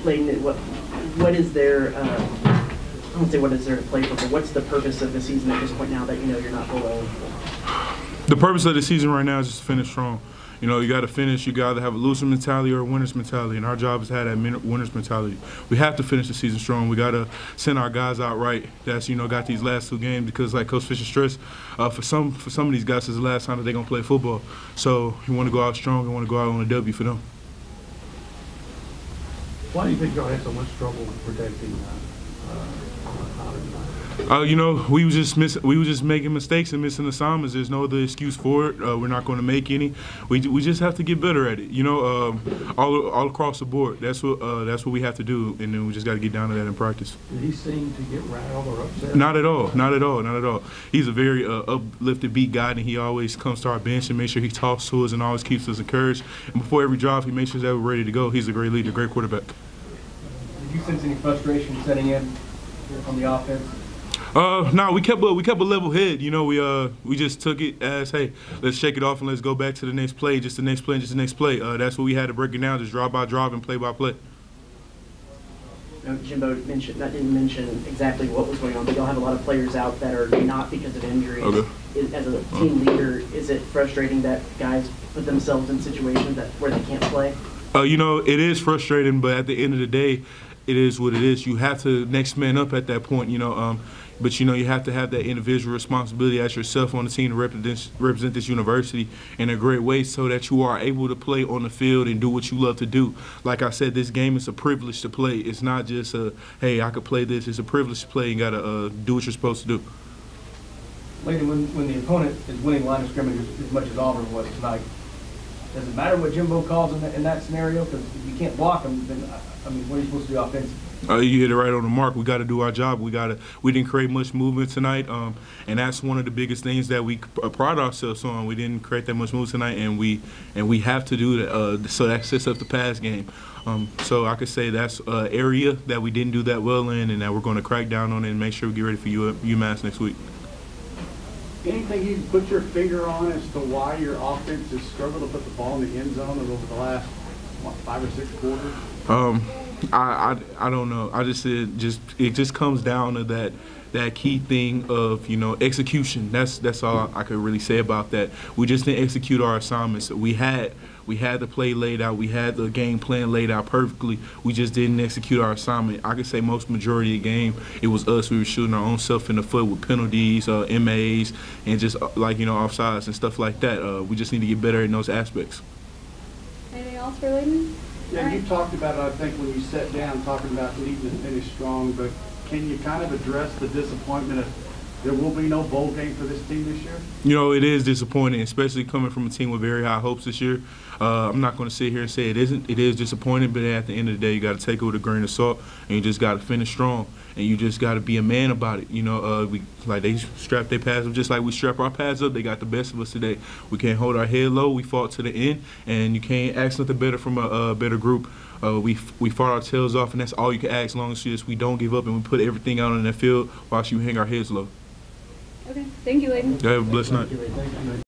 Layden, what is there? I won't say what is there to play for, but what's the purpose of the season at this point now that you know you're not below eligible? The purpose of the season right now is just to finish strong. You know, you got to finish. You got to have a loser mentality or a winner's mentality, and our job is to have that winner's mentality. We have to finish the season strong. We got to send our guys out right. That's got these last 2 games because, like Coach Fisher stressed, for some of these guys, it's the last time that they're gonna play football. So you want to go out strong. You want to go out on a W for them. Why do you think y'all had so much trouble protecting we was just making mistakes and missing assignments. There's no other excuse for it. We're not going to make any. We just have to get better at it. All across the board. That's what we have to do, and then we just got to get down to that in practice. Did he seem to get rattled or upset? Not at all. Not at all. Not at all. He's a very uplifted, beat guy, and he always comes to our bench and makes sure he talks to us and always keeps us encouraged. And before every drive, he makes sure that we're ready to go. He's a great leader, great quarterback. Did you sense any frustration setting in on the offense? No, we kept a level head. We just took it as, hey, let's shake it off and let's go back to the next play, just the next play, just the next play. That's what we had to break it down, just drive by drive and play by play. Jimbo didn't mention exactly what was going on, but y'all have a lot of players out that are not because of injuries. Okay. As a team leader, is it frustrating that guys put themselves in situations where they can't play? It is frustrating, but at the end of the day, it is what it is. You have to next man up at that point, but you have to have that individual responsibility as yourself on the team to represent this university in a great way so that you are able to play on the field and do what you love to do. Like I said, this game is a privilege to play. It's not just hey, I could play this. It's a privilege to play and got to do what you're supposed to do. Layden, when the opponent is winning line of scrimmage as much as Auburn was tonight, does it matter what Jimbo calls in that scenario? Because if you can't block them, then what are you supposed to do offensively? You hit it right on the mark. We got to do our job. We didn't create much movement tonight, and that's one of the biggest things that we pride ourselves on. We didn't create that much movement tonight, and we have to do that. So that sets up the pass game. So I could say that's an area that we didn't do that well in, and that we're going to crack down on it and make sure we get ready for UMass next week. Anything you can put your finger on as to why your offense has struggled to put the ball in the end zone over the last 5 or 6 quarters? I don't know. I just said it just comes down to that key thing of execution. That's all I could really say about that. We just didn't execute our assignments. We had the play laid out. We had the game plan laid out perfectly. We just didn't execute our assignment. I could say most majority of the game it was us. We were shooting our own self in the foot with penalties, MAs, and just offsides and stuff like that. We just need to get better in those aspects. Anything else for Layden? Yeah, you talked about it, I think, when you sat down talking about needing to finish strong, but can you kind of address the disappointment of there will be no bowl game for this team this year? It is disappointing, especially coming from a team with very high hopes this year. I'm not going to sit here and say it isn't. It is disappointing, but at the end of the day, you got to take it with a grain of salt, and you just got to finish strong, and you just got to be a man about it. They strap their pads up just like we strap our pads up. They got the best of us today. We can't hold our head low. We fought to the end, and you can't ask nothing better from a better group. We fought our tails off, and that's all you can ask, as long as we don't give up and we put everything out on that field whilst you hang our heads low. Okay, thank you, Layden. Have a blessed night.